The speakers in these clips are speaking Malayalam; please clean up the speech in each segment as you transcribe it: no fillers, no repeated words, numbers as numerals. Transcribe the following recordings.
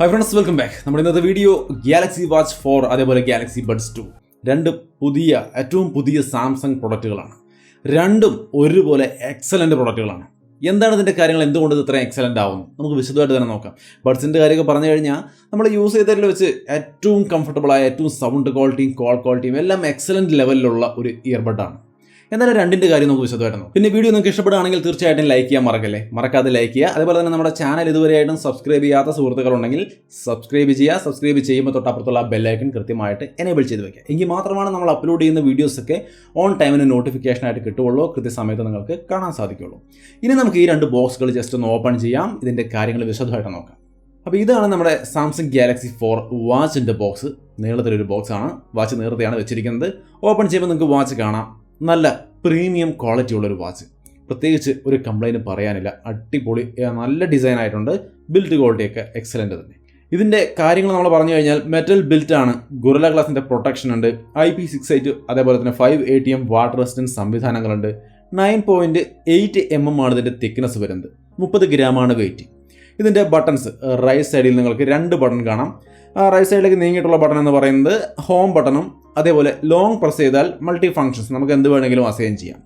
Hi friends, welcome back. നമ്മുടെ ഇന്നത്തെ വീഡിയോ ഗാലക്സി വാച്ച് 4 അതേപോലെ ഗാലക്സി ബഡ്സ് 2 രണ്ട് ഏറ്റവും പുതിയ സാംസങ് പ്രൊഡക്റ്റുകളാണ്. രണ്ടും ഒരുപോലെ എക്സലന്റ് പ്രൊഡക്റ്റുകളാണ്. എന്താണ് ഇതിൻ്റെ കാര്യങ്ങൾ, എന്തുകൊണ്ട് ഇത് ഇത്രയും എക്സലന്റ് ആവുന്നു, നമുക്ക് വിശദമായിട്ട് തന്നെ നോക്കാം. ബഡ്സിൻ്റെ കാര്യമൊക്കെ പറഞ്ഞു കഴിഞ്ഞാൽ നമ്മൾ യൂസ് ചെയ്തതിൽ വെച്ച് ഏറ്റവും കംഫർട്ടബിളായ, ഏറ്റവും സൗണ്ട് ക്വാളിറ്റിയും കോൾ ക്വാളിറ്റിയും എല്ലാം എക്സലന്റ് ലെവലിലുള്ള ഒരു ഇയർബഡാണ്. എന്നാലും രണ്ടിൻ്റെ കാര്യം നമുക്ക് വിശദമായിട്ട് നോക്കാം. പിന്നെ വീഡിയോ നിങ്ങൾക്ക് ഇഷ്ടപ്പെടുകയാണെങ്കിൽ തീർച്ചയായിട്ടും ലൈക്ക് ചെയ്യാൻ മറക്കാതെ ലൈക്ക് ചെയ്യുക. അതുപോലെ തന്നെ നമ്മുടെ ചാനൽ ഇതുവരെയായിട്ടും സബ്സ്ക്രൈബ് ചെയ്യാത്ത സുഹൃത്തുക്കളുണ്ടെങ്കിൽ സബ്സ്ക്രൈബ് ചെയ്യുക. സബ്സ്ക്രൈബ് ചെയ്യുമ്പോൾ തൊട്ടപ്പുറത്തുള്ള ബെല്ലൈക്കൺ കൃത്യമായിട്ട് എനേബിൾ ചെയ്ത് വയ്ക്കുക. എങ്കിൽ മാത്രമാണ് നമ്മൾ അപ്ലോഡ് ചെയ്യുന്ന വീഡിയോസൊക്കെ ഓൺ ടൈമിന് നോട്ടിഫിക്കേഷനായിട്ട് കിട്ടുകയുള്ളൂ, കൃത്യസമയത്ത് നിങ്ങൾക്ക് കാണാൻ സാധിക്കുകയുള്ളൂ. ഇനി നമുക്ക് ഈ രണ്ട് ബോക്സുകൾ ജസ്റ്റ് ഒന്ന് ഓപ്പൺ ചെയ്യാം, ഇതിൻ്റെ കാര്യങ്ങൾ വിശദമായിട്ട് നോക്കാം. അപ്പോൾ ഇതാണ് നമ്മുടെ സാംസങ് ഗാലക്സി 4 വാച്ചിൻ്റെ ബോക്സ്. നീളത്തിലൊരു ബോക്സാണ്, വാച്ച് നേരത്തെയാണ് വെച്ചിരിക്കുന്നത്. ഓപ്പൺ ചെയ്യുമ്പോൾ നിങ്ങൾക്ക് വാച്ച് കാണാം. നല്ല പ്രീമിയം ക്വാളിറ്റി ഉള്ളൊരു വാച്ച്, പ്രത്യേകിച്ച് ഒരു കംപ്ലൈൻറ്റ് പറയാനില്ല. അടിപൊളി, നല്ല ഡിസൈൻ ആയിട്ടുണ്ട്. ബിൽറ്റ് ക്വാളിറ്റിയൊക്കെ എക്സലൻ്റ് തന്നെ. ഇതിൻ്റെ കാര്യങ്ങൾ നമ്മൾ പറഞ്ഞു കഴിഞ്ഞാൽ മെറ്റൽ ബിൽറ്റാണ്, ഗൊറില്ല ഗ്ലാസിൻ്റെ പ്രൊട്ടക്ഷൻ ഉണ്ട്, IP68 അതേപോലെ തന്നെ 5 ATM വാട്ടർ റെസിസ്റ്റൻസ് സംവിധാനങ്ങളുണ്ട്. 9.8 mm ആണ് ഇതിൻ്റെ തിക്നെസ് വരുന്നത്. 30 ഗ്രാമാണ് വെയിറ്റ്. ഇതിൻ്റെ ബട്ടൺസ് റൈറ്റ് സൈഡിൽ നിങ്ങൾക്ക് 2 ബട്ടൺ കാണാം. റൈറ്റ് സൈഡിലേക്ക് നീങ്ങിയിട്ടുള്ള ബട്ടൺ എന്ന് പറയുന്നത് ഹോം ബട്ടണും അതേപോലെ ലോങ് പ്രസ് ചെയ്താൽ മൾട്ടി ഫങ്ഷൻസ് നമുക്ക് എന്ത് വേണമെങ്കിലും അസൈൻ ചെയ്യാം.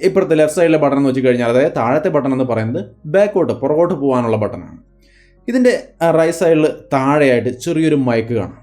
ഇപ്പോഴത്തെ ലെഫ്റ്റ് സൈഡിലെ ബട്ടൺ എന്ന് വെച്ച് കഴിഞ്ഞാൽ, അതായത് താഴത്തെ ബട്ടൺ എന്ന് പറയുന്നത് പുറകോട്ട് പോകാനുള്ള ബട്ടണാണ്. ഇതിൻ്റെ റൈറ്റ് സൈഡിൽ താഴെയായിട്ട് ചെറിയൊരു മൈക്ക് കാണാം.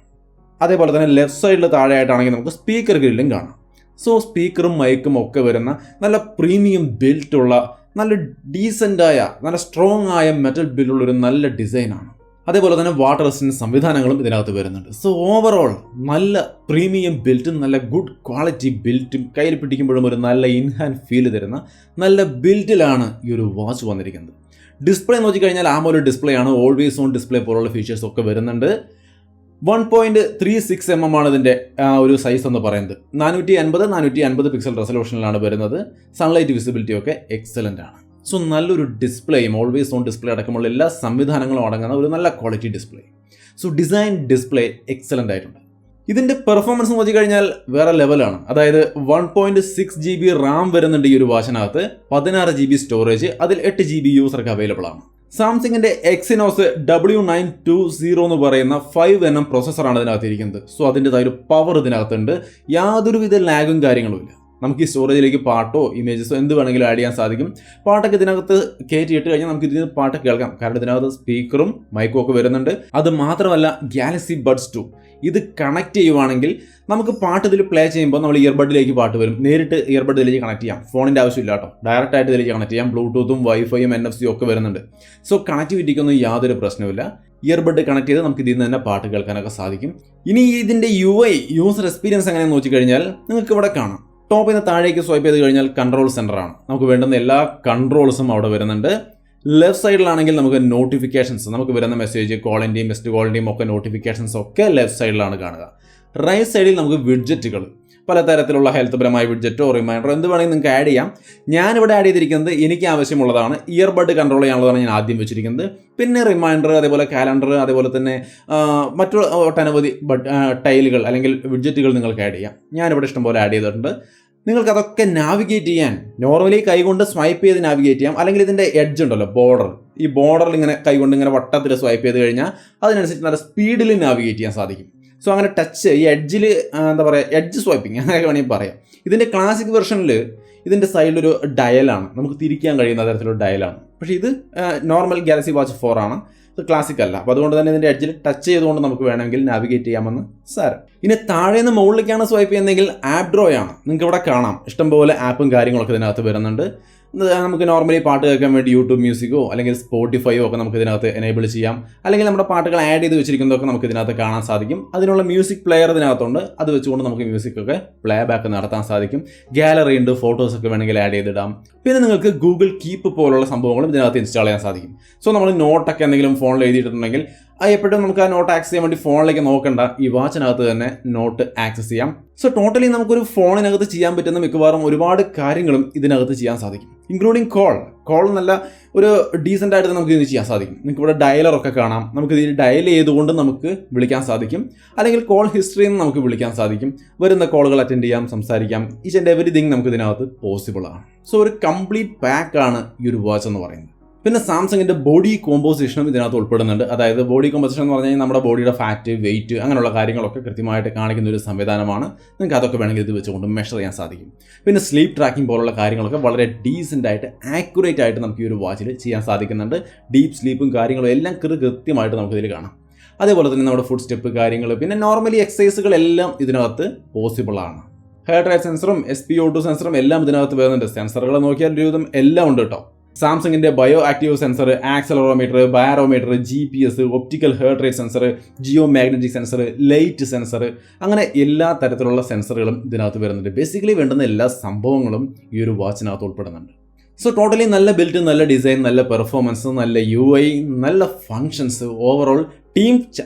അതേപോലെ തന്നെ ലെഫ്റ്റ് സൈഡിൽ താഴെയായിട്ടാണെങ്കിൽ നമുക്ക് സ്പീക്കർ ഗ്രില്ലും കാണാം. സോ സ്പീക്കറും മൈക്കും ഒക്കെ വരുന്ന നല്ല പ്രീമിയം ബിൽറ്റുള്ള, നല്ല ഡീസൻ്റായ, നല്ല സ്ട്രോങ് ആയ മെറ്റൽ ബില്ലുള്ളൊരു നല്ല ഡിസൈനാണ്. അതേപോലെ തന്നെ വാട്ടർ റെസിസ്റ്റൻസ് സംവിധാനങ്ങളും ഇതിനകത്ത് വരുന്നുണ്ട്. സോ ഓവറോൾ നല്ല പ്രീമിയം ബിൽറ്റും നല്ല ഗുഡ് ക്വാളിറ്റി ബിൽറ്റും കയ്യിൽ പിടിക്കുമ്പോഴും ഒരു നല്ല ഇൻഹാൻഡ് ഫീൽ തരുന്ന നല്ല ബിൽറ്റിലാണ് ഈ ഒരു വാച്ച് വന്നിരിക്കുന്നത്. ഡിസ്പ്ലേ എന്ന് വെച്ച് AMOLED ഡിസ്പ്ലേ ആണ്. ഓൾവേസ് ഓൺ ഡിസ്പ്ലേ പോലുള്ള ഫീച്ചേഴ്സ് ഒക്കെ വരുന്നുണ്ട്. 1.36 mm ആണ് ഇതിൻ്റെ ഒരു സൈസ് എന്ന് പറയുന്നത്. 450 പിക്സൽ റെസൊല്യൂഷനിലാണ് വരുന്നത്. സൺലൈറ്റ് വിസിബിലിറ്റി ഒക്കെ എക്സലൻ്റ് ആണ്. സോ നല്ലൊരു ഡിസ്പ്ലേയും ഓൾവേസ് ഓൺ ഡിസ്പ്ലേ അടക്കമുള്ള എല്ലാ സംവിധാനങ്ങളും അടങ്ങുന്ന ഒരു നല്ല quality display. So design display excellent ആയിട്ടുണ്ട്. ഇതിൻ്റെ പെർഫോമൻസ് എന്ന് വെച്ച് കഴിഞ്ഞാൽ വേറെ ലെവലാണ്. അതായത് 1.6 GB റാം വരുന്നുണ്ട് ഈ ഒരു വാച്ചിനകത്ത്. 16 GB സ്റ്റോറേജ്, അതിൽ 8 GB യൂസർക്ക് അവൈലബിൾ ആണ്. സാംസങ്ങിൻ്റെ എക്സിനോസ് W920 എന്ന് പറയുന്ന 5nm പ്രോസസ്സറാണ് ഇതിനകത്ത് ഇരിക്കുന്നത്. സോ അതിൻ്റെതായ ഒരു പവർ ഇതിനകത്തുണ്ട്. യാതൊരുവിധ ലാഗും കാര്യങ്ങളും ഇല്ല. നമുക്ക് ഈ സ്റ്റോറേജിലേക്ക് പാട്ടോ ഇമേജസോ എന്ത് വേണമെങ്കിലും ആഡ് ചെയ്യാൻ സാധിക്കും. പാട്ടൊക്കെ ഇതിനകത്ത് കയറ്റിയിട്ട് കഴിഞ്ഞാൽ നമുക്ക് ഇതിന് പാട്ട് കേൾക്കാം. കാരണം ഇതിനകത്ത് സ്പീക്കറും മൈക്കും ഒക്കെ വരുന്നുണ്ട്. അത് മാത്രമല്ല ഗാലക്സി ബഡ്സ് 2 ഇത് കണക്ട് ചെയ്യുവാണെങ്കിൽ നമുക്ക് പാട്ട് ഇതിൽ പ്ലേ ചെയ്യുമ്പോൾ നമ്മൾ ഇയർബഡിലേക്ക് പാട്ട് വരും. നേരിട്ട് ഇയർബഡിലേക്ക് കണക്ട് ചെയ്യാം. ഫോണിൻ്റെ ആവശ്യമില്ല കേട്ടോ, ഡയറക്റ്റ് ആയിട്ട് ഇതിലേക്ക് കണക്ട് ചെയ്യാം. ബ്ലൂടൂത്തും വൈഫൈയും NFC ഒക്കെ വരുന്നുണ്ട്. സോ കണക്ടിവിറ്റിക്കൊന്നും യാതൊരു പ്രശ്നവുമില്ല. ഇയർബഡ് കണക്ട് ചെയ്ത് നമുക്ക് ഇതിൽ നിന്ന് തന്നെ പാട്ട് കേൾക്കാനൊക്കെ സാധിക്കും. ഇനി ഇതിൻ്റെ UI യൂസർ എക്സ്പീരിയൻസ് എങ്ങനെയാണെന്ന് നോക്കി കഴിഞ്ഞാൽ നിങ്ങൾക്ക് ഇവിടെ കാണാം. ടോപ്പിൽ നിന്ന് താഴേക്ക് സ്വൈപ്പ് ചെയ്ത് കഴിഞ്ഞാൽ കൺട്രോൾ സെൻ്ററാണ്. നമുക്ക് വേണ്ടുന്ന എല്ലാ കൺട്രോൾസും അവിടെ വരുന്നുണ്ട്. ലെഫ്റ്റ് സൈഡിലാണെങ്കിൽ നമുക്ക് നോട്ടിഫിക്കേഷൻസ്, നമുക്ക് വരുന്ന മെസ്സേജ്, കോളിൻ്റെയും മിസ്ഡ് കോളിൻ്റെയും ഒക്കെ നോട്ടിഫിക്കേഷൻസ് ഒക്കെ ലെഫ്റ്റ് സൈഡിലാണ് കാണുക. റൈറ്റ് സൈഡിൽ നമുക്ക് വിഡ്ജറ്റുകൾ, പലതരത്തിലുള്ള ഹെൽത്ത് പരമായ വിഡ്ജറ്റോ റിമൈൻഡറോ എന്ത് വേണമെങ്കിൽ നിങ്ങൾക്ക് ആഡ് ചെയ്യാം. ഞാനിവിടെ ആഡ് ചെയ്തിരിക്കുന്നത് എനിക്ക് ആവശ്യമുള്ളതാണ്. ഇയർബഡ് കൺട്രോൾ ചെയ്യാനുള്ളതാണ് ഞാൻ ആദ്യം വെച്ചിരിക്കുന്നത്. പിന്നെ റിമൈൻഡർ, അതേപോലെ കാലണ്ടർ, അതേപോലെ തന്നെ മറ്റുള്ള ഒട്ടനവധി ടൈലുകൾ അല്ലെങ്കിൽ വിഡ്ജറ്റുകൾ നിങ്ങൾക്ക് ആഡ് ചെയ്യാം. ഞാനിവിടെ ഇഷ്ടംപോലെ ആഡ് ചെയ്തിട്ടുണ്ട്. നിങ്ങൾക്കതൊക്കെ നാവിഗേറ്റ് ചെയ്യാൻ നോർമലി കൈകൊണ്ട് സ്വൈപ്പ് ചെയ്ത് നാവിഗേറ്റ് ചെയ്യാം. അല്ലെങ്കിൽ ഇതിൻ്റെ എഡ്ജ് ഉണ്ടല്ലോ, ബോർഡർ, ഈ ബോർഡറിൽ ഇങ്ങനെ കൈകൊണ്ട് ഇങ്ങനെ വട്ടത്തിൽ സ്വൈപ്പ് ചെയ്ത് കഴിഞ്ഞാൽ അതിനനുസരിച്ച് നല്ല സ്പീഡിൽ നാവിഗേറ്റ് ചെയ്യാൻ സാധിക്കും. സോ അങ്ങനെ ടച്ച് ഈ എഡ്ജിൽ എന്താ പറയുക, എഡ്ജ് സ്വൈപ്പിങ് അങ്ങനെയൊക്കെ വേണമെങ്കിൽ പറയാം. ഇതിൻ്റെ ക്ലാസിക് വെർഷനിൽ ഇതിൻ്റെ സൈഡിലൊരു ഡയലാണ്, നമുക്ക് തിരിക്കാൻ കഴിയുന്ന തരത്തിലൊരു ഡയലാണ്. പക്ഷേ ഇത് നോർമൽ ഗാലക്സി വാച്ച് 4 ആണ്, ഇത് ക്ലാസിക് അല്ല. അപ്പോൾ അതുകൊണ്ട് തന്നെ ഇതിൻ്റെ എഡ്ജിൽ ടച്ച് ചെയ്തുകൊണ്ട് നമുക്ക് വേണമെങ്കിൽ നാവിഗേറ്റ് ചെയ്യാമെന്ന് സാരം. ഇനി താഴെ നിന്ന് മുകളിലേക്കാണ് സ്വൈപ്പ് ചെയ്യുന്നതെങ്കിൽ ആപ്പ് ഡ്രോയാണ്. നിങ്ങൾക്ക് ഇവിടെ കാണാം ഇഷ്ടംപോലെ ആപ്പും കാര്യങ്ങളൊക്കെ ഇതിനകത്ത് വരുന്നുണ്ട്. നമുക്ക് നോർമലി പാട്ട് കേൾക്കാൻ വേണ്ടി യൂട്യൂബ് മ്യൂസിക്കോ അല്ലെങ്കിൽ സ്പോട്ടിഫൈയോ ഒക്കെ നമുക്ക് ഇതിനകത്ത് എനേബിൾ ചെയ്യാം. അല്ലെങ്കിൽ നമ്മുടെ പാട്ടുകൾ ആഡ് ചെയ്ത് വെച്ചിരിക്കുന്നതൊക്കെ നമുക്ക് ഇതിനകത്ത് കാണാൻ സാധിക്കും. അതിനുള്ള മ്യൂസിക് പ്ലെയർ ഇതിനകത്തുണ്ട്. അത് വെച്ചുകൊണ്ട് നമുക്ക് മ്യൂസിക്കൊക്കെ പ്ലേ ബാക്ക് നടത്താൻ സാധിക്കും. ഗാലറി ഉണ്ട്, ഫോട്ടോസൊക്കെ വേണമെങ്കിൽ ആഡ് ചെയ്തിടാം. പിന്നെ നിങ്ങൾക്ക് ഗൂഗിൾ കീപ്പ് പോലുള്ള സംഭവങ്ങളും ഇതിനകത്ത് ഇൻസ്റ്റാൾ ചെയ്യാൻ സാധിക്കും. സോ നമ്മൾ നോട്ടൊക്കെ എന്തെങ്കിലും ഫോണിൽ എഴുതിയിട്ടുണ്ടെങ്കിൽ എപ്പോഴും നമുക്ക് ആ നോട്ട് ആക്സസ് ചെയ്യാൻ വേണ്ടി ഫോണിലേക്ക് നോക്കണ്ട, ഈ വാച്ചിനകത്ത് തന്നെ നോട്ട് ആക്സസ് ചെയ്യാം. സോ ടോട്ടലി നമുക്കൊരു ഫോണിനകത്ത് ചെയ്യാൻ പറ്റുന്ന മിക്കവാറും ഒരുപാട് കാര്യങ്ങളും ഇതിനകത്ത് ചെയ്യാൻ സാധിക്കും. ഇൻക്ലൂഡിങ് കോൾ നല്ല ഒരു ഡീസൻ്റ് ആയിട്ട് നമുക്ക് ഇത് ചെയ്യാൻ സാധിക്കും. നിങ്ങൾക്ക് ഇവിടെ ഡയലറൊക്കെ കാണാം. നമുക്ക് ഇതിൽ ഡയൽ ചെയ്തുകൊണ്ട് നമുക്ക് വിളിക്കാൻ സാധിക്കും. അല്ലെങ്കിൽ കോൾ ഹിസ്റ്ററിയിൽ നിന്ന് നമുക്ക് വിളിക്കാൻ സാധിക്കും. വരുന്ന കോളുകൾ അറ്റൻഡ് ചെയ്യാം, സംസാരിക്കാം. ഈച്ച് ആൻഡ് എവരിതിങ് നമുക്ക് ഇതിനകത്ത് പോസിബിൾ ആണ്. സോ ഒരു കംപ്ലീറ്റ് പാക്കാണ് ഈ ഒരു വാച്ച് എന്ന് പറയുന്നത്. പിന്നെ സാംസങ്ങിൻ്റെ ബോഡി കോമ്പോസിഷനും ഇതിനകത്ത് ഉൾപ്പെടുന്നുണ്ട്. അതായത് ബോഡി കോമ്പോസിഷൻ എന്ന് പറഞ്ഞു കഴിഞ്ഞാൽ നമ്മുടെ ബോഡിയുടെ ഫാറ്റ്, വെയിറ്റ് അങ്ങനെയുള്ള കാര്യങ്ങളൊക്കെ കൃത്യമായിട്ട് കാണിക്കുന്ന ഒരു സംവിധാനമാണ്. നിങ്ങൾക്ക് അതൊക്കെ വേണമെങ്കിൽ ഇത് വെച്ചുകൊണ്ട് മെഷർ ചെയ്യാൻ സാധിക്കും. പിന്നെ സ്ലീപ്പ് ട്രാക്കിംഗ് പോലുള്ള കാര്യങ്ങളൊക്കെ വളരെ ഡീസൻ്റ് ആയിട്ട് ആക്യുറേറ്റ് ആയിട്ട് നമുക്ക് ഈ ഒരു വാച്ചിൽ ചെയ്യാൻ സാധിക്കുന്നുണ്ട്. ഡീപ്പ് സ്ലീപ്പും കാര്യങ്ങളും എല്ലാം കൃത്യമായിട്ട് നമുക്കിതിൽ കാണാം. അതേപോലെ തന്നെ നമ്മുടെ ഫുഡ് സ്റ്റെപ്പ് കാര്യങ്ങൾ, പിന്നെ നോർമലി എക്സസൈസുകളെല്ലാം ഇതിനകത്ത് പോസിബിളാണ്. ഹെയർ റേറ്റ് സെൻസറും SpO2 സെൻസറും എല്ലാം ഇതിനകത്ത് വരുന്നുണ്ട്. സെൻസറുകൾ നോക്കിയാൽ ഒരുവിധം എല്ലാം ഉണ്ട് കേട്ടോ. സാംസങ്ങിൻ്റെ bio active sensor, accelerometer, barometer, GPS, optical heart rate sensor, geomagnetic sensor, light sensor, അങ്ങനെ എല്ലാ തരത്തിലുള്ള സെൻസറുകളും ഇതിനകത്ത് വരുന്നുണ്ട്. ബേസിക്കലി വേണ്ടുന്ന എല്ലാ സംഭവങ്ങളും ഈ ഒരു വാച്ചിനകത്ത് ഉൾപ്പെടുന്നുണ്ട്. സോ ടോട്ടലി നല്ല ബിൽറ്റ്, നല്ല ഡിസൈൻ, നല്ല പെർഫോമൻസ്, നല്ല UI, നല്ല ഫങ്ഷൻസ്, ഓവറോൾ ടീം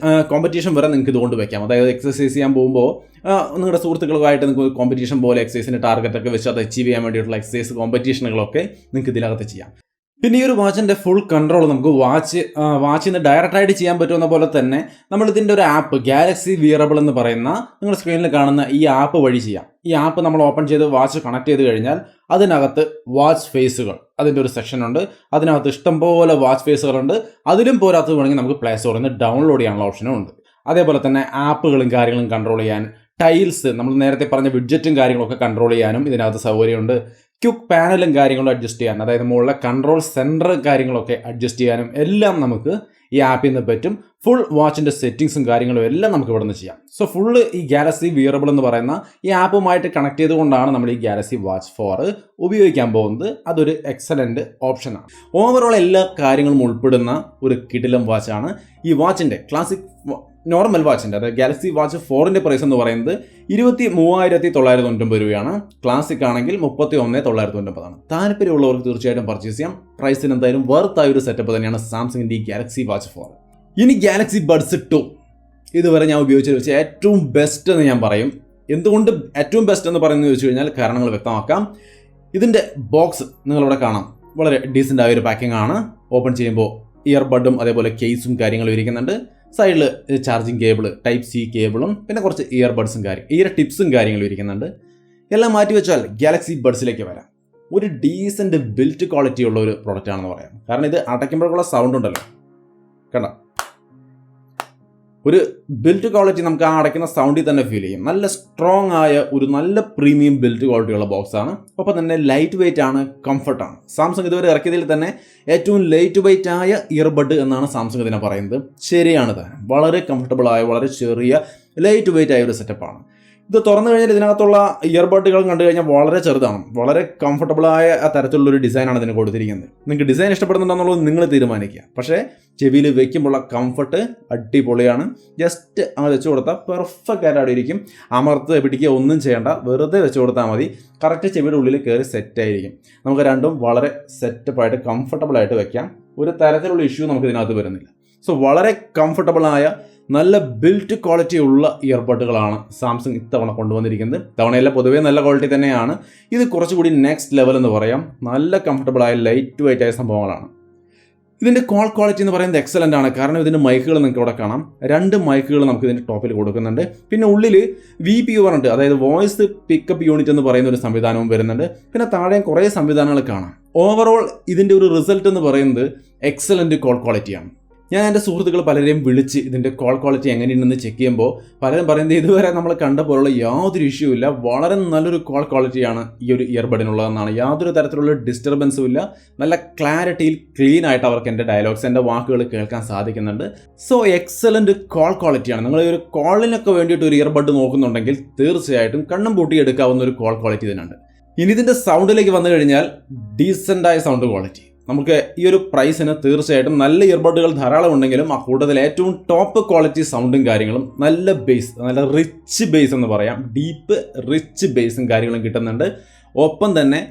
കോമ്പറ്റീഷൻ വരെ നിങ്ങൾക്ക് ഇതുകൊണ്ട് വയ്ക്കാം. അതായത് എക്സസൈസ് ചെയ്യാൻ പോകുമ്പോൾ നിങ്ങളുടെ സുഹൃത്തുക്കളുമായിട്ട് നിങ്ങൾക്ക് കോമ്പറ്റീഷൻ പോലെ എക്സസൈസിൻ്റെ ടാർഗറ്റൊക്കെ വെച്ച് അത് അച്ചീവ് ചെയ്യാൻ വേണ്ടിയിട്ടുള്ള എക്സസൈസ് കോമ്പറ്റീഷനുകളൊക്കെ നിങ്ങൾക്ക് ഇതിനകത്ത് ചെയ്യാം. പിന്നെ ഈ ഒരു വാച്ചിൻ്റെ ഫുൾ കൺട്രോൾ നമുക്ക് വാച്ചിൽ നിന്ന് ഡയറക്റ്റായിട്ട് ചെയ്യാൻ പറ്റുന്ന പോലെ തന്നെ നമ്മളിതിൻ്റെ ഒരു ആപ്പ് ഗാലക്സി വിയറബിൾ എന്ന് പറയുന്ന നിങ്ങൾ സ്ക്രീനിൽ കാണുന്ന ഈ ആപ്പ് വഴി ചെയ്യാം. ഈ ആപ്പ് നമ്മൾ ഓപ്പൺ ചെയ്ത് വാച്ച് കണക്ട് ചെയ്ത് കഴിഞ്ഞാൽ അതിനകത്ത് വാച്ച് ഫേസുകൾ, അതിൻ്റെ ഒരു സെക്ഷൻ ഉണ്ട്. അതിനകത്ത് ഇഷ്ടംപോലെ വാച്ച് ഫേസുകളുണ്ട്. അതിലും പോരാത്തത് വേണമെങ്കിൽ നമുക്ക് പ്ലേ സ്റ്റോറിൽ നിന്ന് ഡൗൺലോഡ് ചെയ്യാനുള്ള ഓപ്ഷനും ഉണ്ട്. അതേപോലെ തന്നെ ആപ്പുകളും കാര്യങ്ങളും കൺട്രോൾ ചെയ്യാൻ, ടൈൽസ്, നമ്മൾ നേരത്തെ പറഞ്ഞ വിഡ്ജറ്റും കാര്യങ്ങളൊക്കെ കൺട്രോൾ ചെയ്യാനും ഇതിനകത്ത് സൗകര്യമുണ്ട്. ക്യുക്ക് പാനലും കാര്യങ്ങളും അഡ്ജസ്റ്റ് ചെയ്യാൻ, അതായത് മുകളിലെ കൺട്രോൾ സെൻറ്റർ കാര്യങ്ങളൊക്കെ അഡ്ജസ്റ്റ് ചെയ്യാനും എല്ലാം നമുക്ക് ഈ ആപ്പിൽ നിന്ന് പറ്റും. ഫുൾ വാച്ചിൻ്റെ സെറ്റിങ്സും കാര്യങ്ങളും എല്ലാം നമുക്ക് ഇവിടെ നിന്ന് ചെയ്യാം. സോ ഫുള്ള് ഈ ഗാലക്സി വിയറബിൾ എന്ന് പറയുന്ന ഈ ആപ്പുമായിട്ട് കണക്ട് ചെയ്തുകൊണ്ടാണ് നമ്മൾ ഈ ഗാലക്സി വാച്ച് 4 ഉപയോഗിക്കാൻ പോകുന്നത്. അതൊരു എക്സലൻറ്റ് ഓപ്ഷനാണ്. ഓവറോൾ എല്ലാ കാര്യങ്ങളും ഉൾപ്പെടുന്ന ഒരു കിടിലം വാച്ചാണ് ഈ വാച്ചിൻ്റെ ക്ലാസിക് നോർമൽ വാച്ചിൻ്റെ, അതായത് ഗാലക്സി വാച്ച് 4ൻ്റെ പ്രൈസ് എന്ന് പറയുന്നത് 23,990 രൂപയാണ്. ക്ലാസിക് ആണെങ്കിൽ 31,990. താല്പര്യമുള്ളവർക്ക് തീർച്ചയായിട്ടും പർച്ചേസ് ചെയ്യാം. പ്രൈസിന് എന്തായാലും വർത്തായ ഒരു സെറ്റപ്പ് തന്നെയാണ് സാംസങ്ങിൻ്റെ ഈ ഗാലക്സി വാച്ച് 4. ഇനി ഗാലക്സി ബഡ്സ് 2 ഇതുവരെ ഞാൻ ഉപയോഗിച്ചത് വെച്ച് ഏറ്റവും ബെസ്റ്റ് എന്ന് ഞാൻ പറയും. എന്തുകൊണ്ട് ഏറ്റവും ബെസ്റ്റ് എന്ന് പറയുന്നത് ചോദിച്ചു കഴിഞ്ഞാൽ കാരണങ്ങൾ വ്യക്തമാക്കാം. ഇതിൻ്റെ ബോക്സ് നിങ്ങളിവിടെ കാണാം. വളരെ ഡീസൻ്റ് ആയൊരു പാക്കിംഗ് ആണ്. ഓപ്പൺ ചെയ്യുമ്പോൾ ഇയർബഡും അതേപോലെ കേസും കാര്യങ്ങളും ഇരിക്കുന്നുണ്ട്. സൈഡിൽ ചാർജിങ് കേബിൾ, Type-C കേബിളും, പിന്നെ കുറച്ച് ഇയർബഡ്സും ഇയർ ടിപ്സും കാര്യങ്ങളും ഇരിക്കുന്നുണ്ട്. എല്ലാം മാറ്റി വെച്ചാൽ ഗാലക്സി ബഡ്സിലേക്ക് വരാം. ഒരു ഡീസൻറ്റ് ബിൽറ്റ് ക്വാളിറ്റി ഉള്ള ഒരു പ്രൊഡക്റ്റ് ആണെന്ന് പറയാം. കാരണം ഇത് അടയ്ക്കുമ്പോഴുള്ള സൗണ്ട് ഉണ്ടല്ലോ, കണ്ടോ, ഒരു ബിൽറ്റ് ക്വാളിറ്റി നമുക്ക് ആ അടയ്ക്കുന്ന സൗണ്ടിൽ തന്നെ ഫീൽ ചെയ്യും. നല്ല സ്ട്രോങ് ആയ ഒരു നല്ല പ്രീമിയം ബിൽറ്റ് ക്വാളിറ്റിയുള്ള ബോക്സാണ്. ഒപ്പം തന്നെ ലൈറ്റ് വെയിറ്റ് ആണ്, കംഫർട്ടാണ്. സാംസങ് ഇതുവരെ ഇറക്കിയതിൽ തന്നെ ഏറ്റവും ലൈറ്റ് വെയിറ്റ് ആയ ഇയർബഡ് എന്നാണ് സാംസങ് ഇതിനെ പറയുന്നത്. ശരിയാണ് താൻ. വളരെ കംഫർട്ടബിൾ ആയ, വളരെ ചെറിയ ലൈറ്റ് വെയിറ്റ് ആയ ഒരു സെറ്റപ്പാണ്. ഇത് തുറന്നു കഴിഞ്ഞാൽ ഇതിനകത്തുള്ള ഇയർബഡുകൾ കണ്ടു കഴിഞ്ഞാൽ വളരെ ചെറുതാണ്. വളരെ കംഫർട്ടബിളായ തരത്തിലുള്ളൊരു ഡിസൈനാണ് ഇതിന് കൊടുത്തിരിക്കുന്നത്. നിങ്ങൾക്ക് ഡിസൈൻ ഇഷ്ടപ്പെടുന്നുണ്ടെന്നുള്ളത് നിങ്ങൾ തീരുമാനിക്കുക. പക്ഷേ ചെവിയിൽ വയ്ക്കുമ്പോഴുള്ള കംഫർട്ട് അടിപൊളിയാണ്. ജസ്റ്റ് അങ്ങ് വെച്ച് കൊടുത്താൽ പെർഫെക്റ്റ് ആയിട്ട് അവിടെ ഇരിക്കും. അമർത്ത് പിടിക്കുക ഒന്നും ചെയ്യേണ്ട, വെറുതെ വെച്ച് കൊടുത്താൽ മതി. കറക്റ്റ് ചെവിയുടെ ഉള്ളിൽ കയറി സെറ്റായിരിക്കും. നമുക്ക് രണ്ടും വളരെ സെറ്റപ്പായിട്ട് കംഫർട്ടബിളായിട്ട് വയ്ക്കാം. ഒരു തരത്തിലുള്ള ഇഷ്യൂ നമുക്ക് ഇതിനകത്ത് വരുന്നില്ല. സോ വളരെ കംഫർട്ടബിളായ നല്ല ബിൽറ്റ് ക്വാളിറ്റി ഉള്ള ഇയർബഡുകളാണ് സാംസങ് ഇത്തവണ കൊണ്ടുവന്നിരിക്കുന്നത്. തവണയെല്ലാം പൊതുവേ നല്ല ക്വാളിറ്റി തന്നെയാണ്. ഇത് കുറച്ചുകൂടി നെക്സ്റ്റ് ലെവൽ എന്ന് പറയാം. നല്ല കംഫർട്ടബിളായ ലൈറ്റ് വെയിറ്റ് ആയ സംഭവങ്ങളാണ്. ഇതിൻ്റെ കോൾ ക്വാളിറ്റി എന്ന് പറയുന്നത് എക്സലൻ്റ് ആണ്. കാരണം ഇതിൻ്റെ മൈക്കുകൾ നിങ്ങൾക്ക് ഇവിടെ കാണാം. 2 മൈക്കുകൾ നമുക്ക് ഇതിൻ്റെ ടോപ്പിൽ കൊടുക്കുന്നുണ്ട്. പിന്നെ ഉള്ളിൽ VPU ഉണ്ട്, അതായത് വോയിസ് പിക്കപ്പ് യൂണിറ്റ് എന്ന് പറയുന്ന ഒരു സംവിധാനവും വരുന്നുണ്ട്. പിന്നെ താഴെയും കുറേ സംവിധാനങ്ങൾ കാണാം. ഓവറോൾ ഇതിൻ്റെ ഒരു റിസൾട്ട് എന്ന് പറയുന്നത് എക്സലൻ്റ് കോൾ ക്വാളിറ്റിയാണ്. ഞാൻ എൻ്റെ സുഹൃത്തുക്കൾ പലരെയും വിളിച്ച് ഇതിൻ്റെ കോൾ ക്വാളിറ്റി എങ്ങനെയുണ്ടെന്ന് ചെക്ക് ചെയ്യുമ്പോൾ പലരും പറയുന്നത് ഇതുവരെ നമ്മൾ കണ്ട പോലുള്ള യാതൊരു ഇഷ്യൂ ഇല്ല, വളരെ നല്ലൊരു കോൾ ക്വാളിറ്റിയാണ് ഈ ഒരു ഇയർബഡിനുള്ളതെന്നാണ്. യാതൊരു തരത്തിലുള്ള ഡിസ്റ്റർബൻസും ഇല്ല. നല്ല ക്ലാരിറ്റിയിൽ ക്ലീൻ ആയിട്ട് അവർക്ക് എൻ്റെ ഡയലോഗ്സ്, എൻ്റെ വാക്കുകൾ കേൾക്കാൻ സാധിക്കുന്നുണ്ട്. സോ എക്സലൻറ്റ് കോൾ ക്വാളിറ്റിയാണ്. നിങ്ങൾ ഈ ഒരു കോളിനൊക്കെ വേണ്ടിയിട്ട് ഒരു ഇയർബഡ് നോക്കുന്നുണ്ടെങ്കിൽ തീർച്ചയായിട്ടും കണ്ണും പൂട്ടി എടുക്കാവുന്ന ഒരു കോൾ ക്വാളിറ്റി ഇതിനുണ്ട്. ഇനി ഇതിൻ്റെ സൗണ്ടിലേക്ക് വന്നു കഴിഞ്ഞാൽ ഡീസൻ്റായ സൗണ്ട് ക്വാളിറ്റി. നമുക്ക് ഈ ഒരു പ്രൈസിന് തീർച്ചയായിട്ടും നല്ല ഇയർബഡുകൾ ധാരാളം ഉണ്ടെങ്കിലും ആ കൂടുതൽ ഏറ്റവും ടോപ്പ് ക്വാളിറ്റി സൗണ്ടും കാര്യങ്ങളും, നല്ല ബേസ്, നല്ല റിച്ച് ബേസ് എന്ന് പറയാം, ഡീപ്പ് റിച്ച് ബേസും കാര്യങ്ങളും കിട്ടുന്നുണ്ട്. ഒപ്പം തന്നെ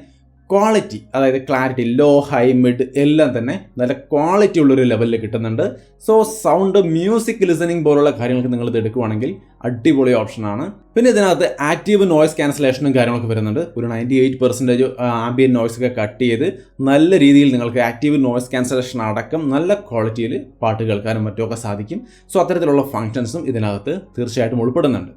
ക്വാളിറ്റി, അതായത് ക്ലാരിറ്റി, ലോ, ഹൈ, മിഡ് എല്ലാം തന്നെ നല്ല ക്വാളിറ്റി ഉള്ളൊരു ലെവലിൽ കിട്ടുന്നുണ്ട്. സോ സൗണ്ട്, മ്യൂസിക് ലിസണിങ് പോലുള്ള കാര്യങ്ങൾക്ക് നിങ്ങളിത് എടുക്കുകയാണെങ്കിൽ അടിപൊളി ഓപ്ഷനാണ്. പിന്നെ ഇതിനകത്ത് ആക്റ്റീവ് നോയ്സ് ക്യാൻസലേഷനും കാര്യങ്ങളൊക്കെ വരുന്നുണ്ട്. ഒരു 98% ആംബിയൻ നോയ്സ് ഒക്കെ കട്ട് ചെയ്ത് നല്ല രീതിയിൽ നിങ്ങൾക്ക് ആക്റ്റീവ് നോയ്സ് ക്യാൻസലേഷൻ അടക്കം നല്ല ക്വാളിറ്റിയിൽ പാട്ട് കേൾക്കാനും മറ്റുമൊക്കെ സാധിക്കും. സോ അത്തരത്തിലുള്ള ഫങ്ഷൻസും ഇതിനകത്ത് തീർച്ചയായിട്ടും ഉൾപ്പെടുന്നുണ്ട്.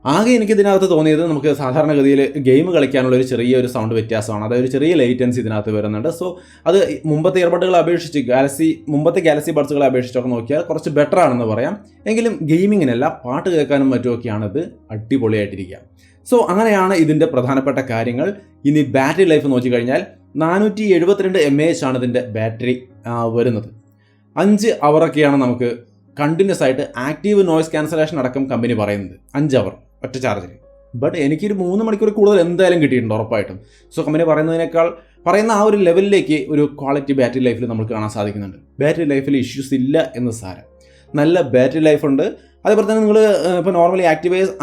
ആകെ എനിക്ക് ഇതിനകത്ത് തോന്നിയത് നമുക്ക് സാധാരണഗതിയിൽ ഗെയിം കളിക്കാനുള്ള ഒരു ചെറിയൊരു സൗണ്ട് വ്യത്യാസമാണ്. അതായത് ഒരു ചെറിയ ലേറ്റൻസി ഇതിനകത്ത് വരുന്നുണ്ട്. സോ അത് മുമ്പത്തെ ഇയർബഡുകളെ അപേക്ഷിച്ച് മുമ്പത്തെ ഗാലക്സി ബഡ്സുകളെ അപേക്ഷിച്ചൊക്കെ നോക്കിയാൽ കുറച്ച് ബെറ്റർ ആണെന്ന് പറയാം. എങ്കിലും ഗെയിമിങ്ങിനല്ല, പാട്ട് കേൾക്കാനും മറ്റുമൊക്കെയാണ് ഇത് അടിപൊളിയായിട്ടിരിക്കുക. സോ അങ്ങനെയാണ് ഇതിൻ്റെ പ്രധാനപ്പെട്ട കാര്യങ്ങൾ. ഇനി ബാറ്ററി ലൈഫ് നോക്കിക്കഴിഞ്ഞാൽ 472 mAh ആണ് ഇതിൻ്റെ ബാറ്ററി വരുന്നത്. 5 അവറൊക്കെയാണ് നമുക്ക് കണ്ടിന്യൂസ് ആയിട്ട് ആക്റ്റീവ് നോയ്സ് ക്യാൻസലേഷൻ അടക്കം കമ്പനി പറയുന്നത്. 5 അവർ ഒറ്റ ചാർജിൽ. ബട്ട് എനിക്കൊരു 3 മണിക്കൂർ കൂടുതൽ എന്തായാലും കിട്ടിയിട്ടുണ്ട് ഉറപ്പായിട്ടും. സോ കമ്പനി പറയുന്ന ആ ഒരു ലെവലിലേക്ക് ഒരു ക്വാളിറ്റി ബാറ്ററി ലൈഫിൽ നമുക്ക് കാണാൻ സാധിക്കുന്നുണ്ട്. ബാറ്ററി ലൈഫിൽ ഇഷ്യൂസ് ഇല്ല എന്ന് സാരം. നല്ല ബാറ്ററി ലൈഫ് ഉണ്ട്. അതേപോലെ തന്നെ നിങ്ങൾ ഇപ്പോൾ നോർമലി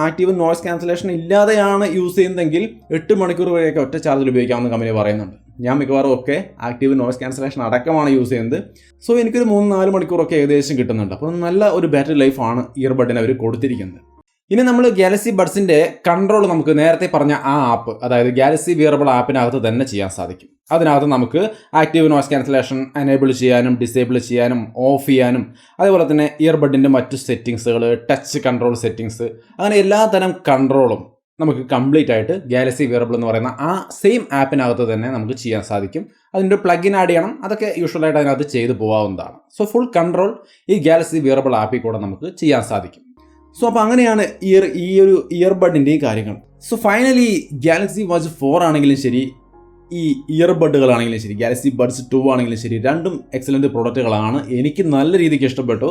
ആക്റ്റീവ് നോയ്സ് ക്യാൻസലേഷൻ ഇല്ലാതെയാണ് യൂസ് ചെയ്യുന്നതെങ്കിൽ 8 മണിക്കൂർ വരെയൊക്കെ ഒറ്റ ചാർജിൽ ഉപയോഗിക്കാമെന്ന് കമ്പനി പറയുന്നുണ്ട്. ഞാൻ മിക്കവാറും ഒക്കെ ആക്റ്റീവ് നോയ്സ് ക്യാൻസലേഷൻ അടക്കമാണ് യൂസ് ചെയ്യുന്നത്. സോ എനിക്കൊരു 3-4 മണിക്കൂറൊക്കെ ഏകദേശം കിട്ടുന്നുണ്ട്. അപ്പോൾ നല്ല ഒരു ബാറ്ററി ലൈഫാണ് ഇയർബഡിന് അവർ കൊടുത്തിരിക്കുന്നത്. ഇനി നമ്മൾ ഗാലക്സി ബഡ്സിൻ്റെ കൺട്രോൾ നമുക്ക് നേരത്തെ പറഞ്ഞ ആ ആപ്പ്, അതായത് ഗാലക്സി വിയറബിൾ ആപ്പിനകത്ത് തന്നെ ചെയ്യാൻ സാധിക്കും. അതിനകത്ത് നമുക്ക് ആക്റ്റീവ് നോയ്സ് ക്യാൻസലേഷൻ എനേബിൾ ചെയ്യാനും ഡിസേബിൾ ചെയ്യാനും ഓഫ് ചെയ്യാനും അതേപോലെ തന്നെ ഇയർബഡിൻ്റെ മറ്റു സെറ്റിങ്സുകൾ, ടച്ച് കൺട്രോൾ സെറ്റിങ്സ്, അങ്ങനെ എല്ലാ തരം കൺട്രോളും നമുക്ക് കംപ്ലീറ്റ് ആയിട്ട് ഗാലക്സി വിയറബിൾ എന്ന് പറയുന്ന ആ സെയിം ആപ്പിനകത്ത് തന്നെ നമുക്ക് ചെയ്യാൻ സാധിക്കും. അതിൻ്റെ പ്ലഗിൻ ആഡ് ചെയ്യണം, അതൊക്കെ യൂഷ്വലായിട്ട് അതിനകത്ത് ചെയ്തു പോകാവുന്നതാണ്. സോ ഫുൾ കൺട്രോൾ ഈ ഗാലക്സി വിയറബിൾ ആപ്പിൽ കൂടെ നമുക്ക് ചെയ്യാൻ സാധിക്കും. സോ അപ്പോൾ അങ്ങനെയാണ് ഈ ഒരു ഇയർബഡിൻ്റെയും കാര്യങ്ങൾ. സോ ഫൈനലി ഗാലക്സി വാച്ച് 4 ആണെങ്കിലും ശരി, ഈ ഇയർബഡുകളാണെങ്കിലും ശരി, ഗാലക്സി ബഡ്സ് 2 ആണെങ്കിലും ശരി, രണ്ടും എക്സലൻറ്റ് പ്രോഡക്റ്റുകളാണ്. എനിക്ക് നല്ല രീതിക്ക് ഇഷ്ടപ്പെട്ടു.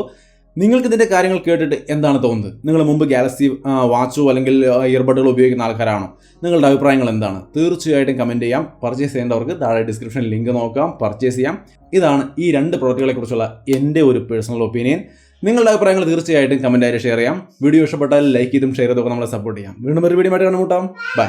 നിങ്ങൾക്ക് ഇതിൻ്റെ കാര്യങ്ങൾ കേട്ടിട്ട് എന്താണ് തോന്നുന്നത്? നിങ്ങൾ മുമ്പ് ഗാലക്സി വാച്ചോ അല്ലെങ്കിൽ ഇയർബഡുകൾ ഉപയോഗിക്കുന്ന ആൾക്കാരാണോ? നിങ്ങളുടെ അഭിപ്രായങ്ങൾ എന്താണ്? തീർച്ചയായിട്ടും കമൻറ്റ് ചെയ്യാം. പർച്ചേസ് ചെയ്യേണ്ടവർക്ക് താഴെ ഡിസ്ക്രിപ്ഷനിൽ ലിങ്ക് നോക്കാം, പർച്ചേസ് ചെയ്യാം. ഇതാണ് ഈ 2 പ്രോഡക്റ്റുകളെ കുറിച്ചുള്ള എൻ്റെ ഒരു പേഴ്സണൽ ഒപ്പീനിയൻ. നിങ്ങളുടെ അഭിപ്രായങ്ങൾ തീർച്ചയായിട്ടും കമൻറ്റായിട്ട് ഷെയർ ചെയ്യാം. വീഡിയോ ഇഷ്ടപ്പെട്ടാൽ ലൈക്ക് ചെയ്തും ഷെയർ ചെയ്തൊക്കെ നമ്മളെ സപ്പോർട്ട് ചെയ്യാം. വീണ്ടും ഒരു വീഡിയോ ആയിട്ട് കണ്ടുമുട്ടാം. ബൈ.